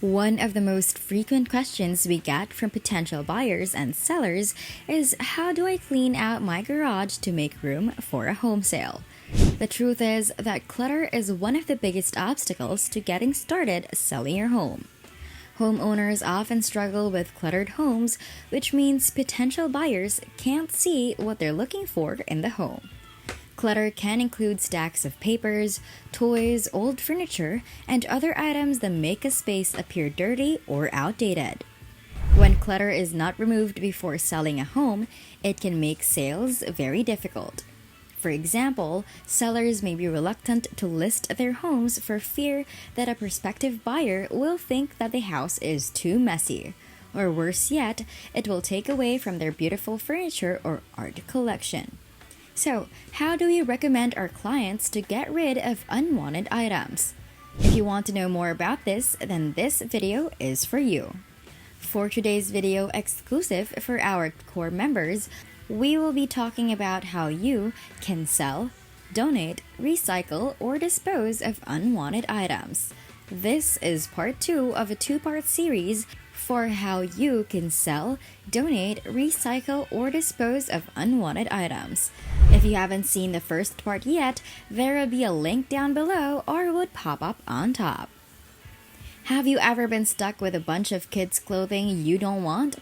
One of the most frequent questions we get from potential buyers and sellers is, how do I clean out my garage to make room for a home sale? The truth is that clutter is one of the biggest obstacles to getting started selling your home. Homeowners often struggle with cluttered homes, which means potential buyers can't see what they're looking for in the home. Clutter can include stacks of papers, toys, old furniture, and other items that make a space appear dirty or outdated. When clutter is not removed before selling a home, it can make sales very difficult. For example, sellers may be reluctant to list their homes for fear that a prospective buyer will think that the house is too messy. Or worse yet, it will take away from their beautiful furniture or art collection. So, how do we recommend our clients to get rid of unwanted items? If you want to know more about this, then this video is for you. For today's video exclusive for our core members, we will be talking about how you can sell, donate, recycle, or dispose of unwanted items. This is part 2 of a 2-part series for how you can sell, donate, recycle, or dispose of unwanted items. If you haven't seen the first part yet, there will be a link down below or would pop up on top. Have you ever been stuck with a bunch of kids' clothing you don't want?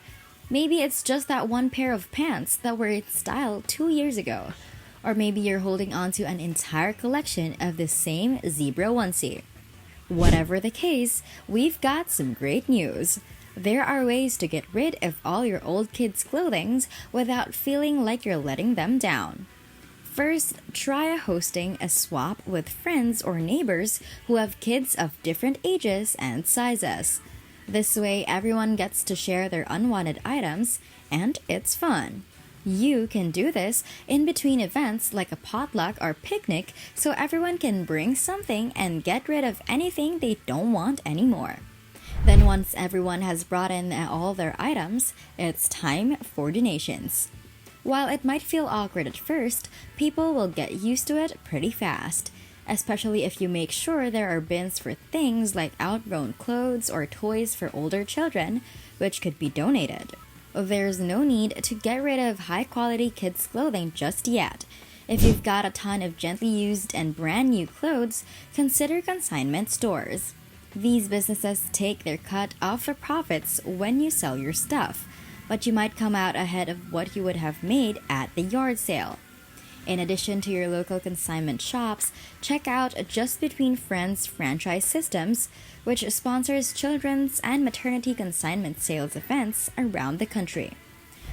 Maybe it's just that one pair of pants that were in style 2 years ago. Or maybe you're holding onto an entire collection of the same zebra onesie. Whatever the case, we've got some great news. There are ways to get rid of all your old kids' clothing without feeling like you're letting them down. First, try hosting a swap with friends or neighbors who have kids of different ages and sizes. This way, everyone gets to share their unwanted items, and it's fun. You can do this in between events like a potluck or picnic, so everyone can bring something and get rid of anything they don't want anymore. Then once everyone has brought in all their items, it's time for donations. While it might feel awkward at first, people will get used to it pretty fast, especially if you make sure there are bins for things like outgrown clothes or toys for older children, which could be donated. There's no need to get rid of high-quality kids' clothing just yet. If you've got a ton of gently used and brand new clothes, consider consignment stores. These businesses take their cut of the profits when you sell your stuff, but you might come out ahead of what you would have made at the yard sale. In addition to your local consignment shops, check out Just Between Friends franchise systems, which sponsors children's and maternity consignment sales events around the country.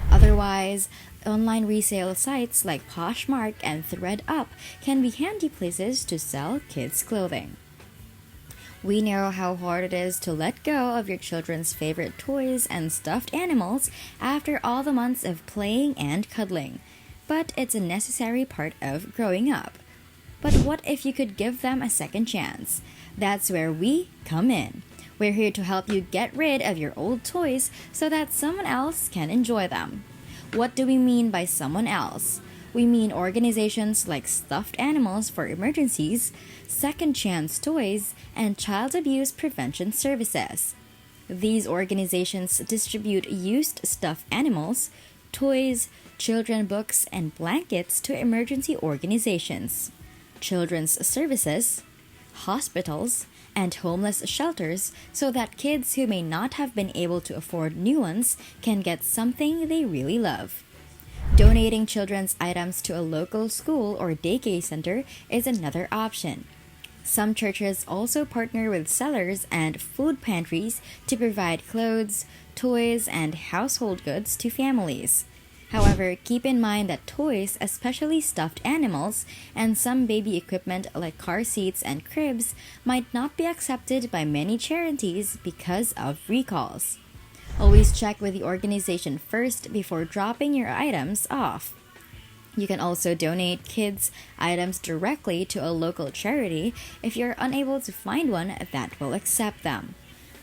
Otherwise, online resale sites like Poshmark and ThreadUp can be handy places to sell kids' clothing. We know how hard it is to let go of your children's favorite toys and stuffed animals after all the months of playing and cuddling, but it's a necessary part of growing up. But what if you could give them a second chance? That's where we come in. We're here to help you get rid of your old toys so that someone else can enjoy them. What do we mean by someone else? We mean organizations like Stuffed Animals for Emergencies, Second Chance Toys, and Child Abuse Prevention Services. These organizations distribute used stuffed animals, toys, children books, and blankets to emergency organizations, children's services, hospitals, and homeless shelters so that kids who may not have been able to afford new ones can get something they really love. Donating children's items to a local school or daycare center is another option. Some churches also partner with sellers and food pantries to provide clothes, toys, and household goods to families. However, keep in mind that toys, especially stuffed animals, and some baby equipment like car seats and cribs might not be accepted by many charities because of recalls. Always check with the organization first before dropping your items off. You can also donate kids' items directly to a local charity if you're unable to find one that will accept them.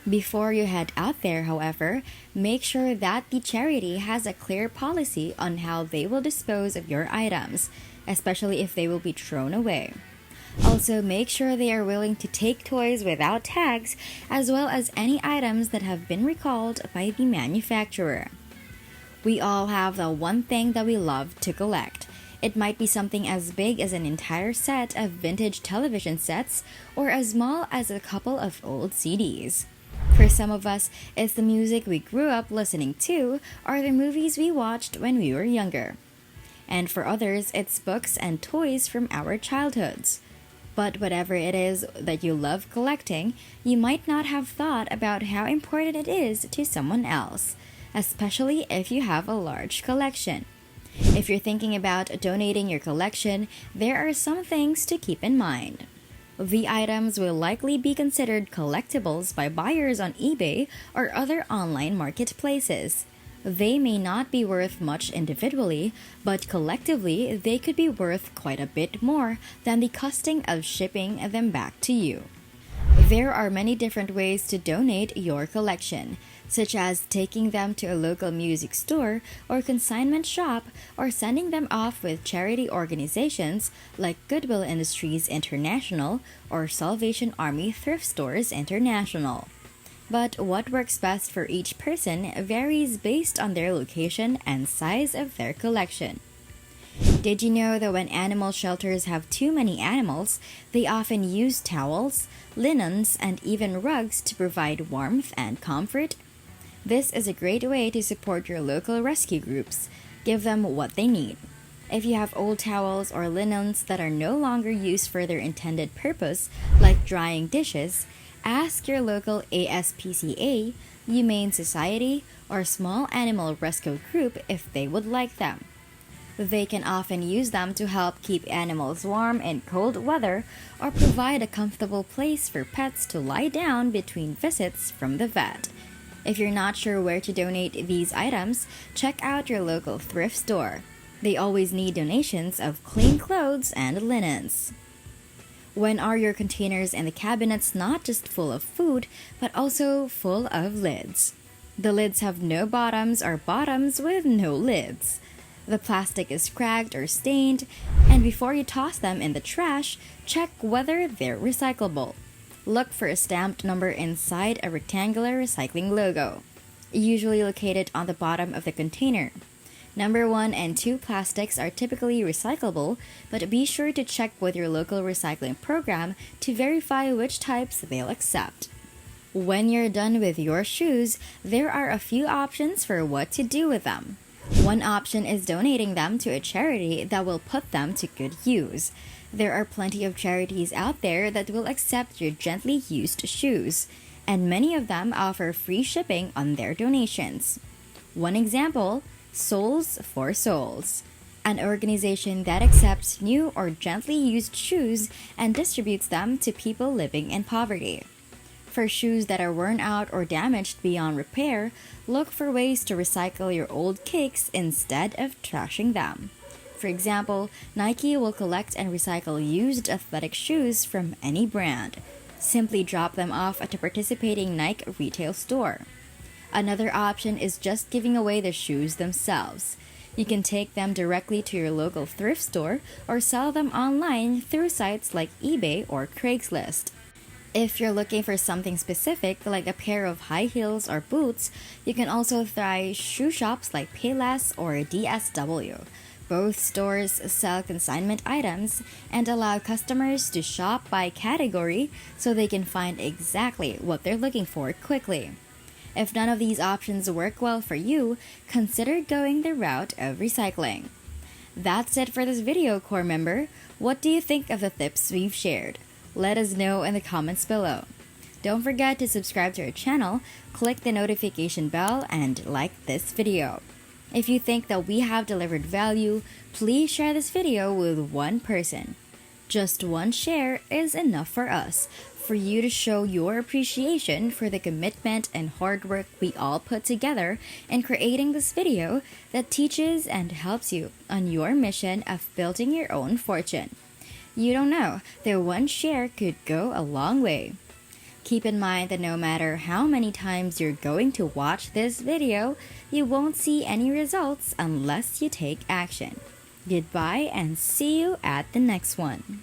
Before you head out there, however, make sure that the charity has a clear policy on how they will dispose of your items, especially if they will be thrown away. Also, make sure they are willing to take toys without tags, as well as any items that have been recalled by the manufacturer. We all have the one thing that we love to collect. It might be something as big as an entire set of vintage television sets, or as small as a couple of old CDs. For some of us, it's the music we grew up listening to, or the movies we watched when we were younger. And for others, it's books and toys from our childhoods. But whatever it is that you love collecting, you might not have thought about how important it is to someone else, especially if you have a large collection. If you're thinking about donating your collection, there are some things to keep in mind. The items will likely be considered collectibles by buyers on eBay or other online marketplaces. They may not be worth much individually, but collectively they could be worth quite a bit more than the costing of shipping them back to you. There are many different ways to donate your collection, such as taking them to a local music store or consignment shop, or sending them off with charity organizations like Goodwill Industries International or Salvation Army Thrift Stores International. But what works best for each person varies based on their location and size of their collection. Did you know that when animal shelters have too many animals, they often use towels, linens, and even rugs to provide warmth and comfort? This is a great way to support your local rescue groups. Give them what they need. If you have old towels or linens that are no longer used for their intended purpose, like drying dishes, ask your local ASPCA, Humane Society, or small animal rescue group if they would like them. They can often use them to help keep animals warm in cold weather or provide a comfortable place for pets to lie down between visits from the vet. If you're not sure where to donate these items, check out your local thrift store. They always need donations of clean clothes and linens. When are your containers and the cabinets not just full of food, but also full of lids? The lids have no bottoms or bottoms with no lids. The plastic is cracked or stained, and before you toss them in the trash, check whether they're recyclable. Look for a stamped number inside a rectangular recycling logo, usually located on the bottom of the container. Number 1 and 2 plastics are typically recyclable, but be sure to check with your local recycling program to verify which types they'll accept. When you're done with your shoes, there are a few options for what to do with them. One option is donating them to a charity that will put them to good use. There are plenty of charities out there that will accept your gently used shoes, and many of them offer free shipping on their donations. One example, Soles for Souls, an organization that accepts new or gently used shoes and distributes them to people living in poverty. For shoes that are worn out or damaged beyond repair, look for ways to recycle your old kicks instead of trashing them. For example, Nike will collect and recycle used athletic shoes from any brand. Simply drop them off at a participating Nike retail store. Another option is just giving away the shoes themselves. You can take them directly to your local thrift store or sell them online through sites like eBay or Craigslist. If you're looking for something specific, like a pair of high heels or boots, you can also try shoe shops like Payless or DSW. Both stores sell consignment items and allow customers to shop by category so they can find exactly what they're looking for quickly. If none of these options work well for you, consider going the route of recycling. That's it for this video, core member. What do you think of the tips we've shared? Let us know in the comments below. Don't forget to subscribe to our channel, click the notification bell, and like this video. If you think that we have delivered value, please share this video with one person. Just one share is enough for us, for you to show your appreciation for the commitment and hard work we all put together in creating this video that teaches and helps you on your mission of building your own fortune. You don't know, their one share could go a long way. Keep in mind that no matter how many times you're going to watch this video, you won't see any results unless you take action. Goodbye and see you at the next one.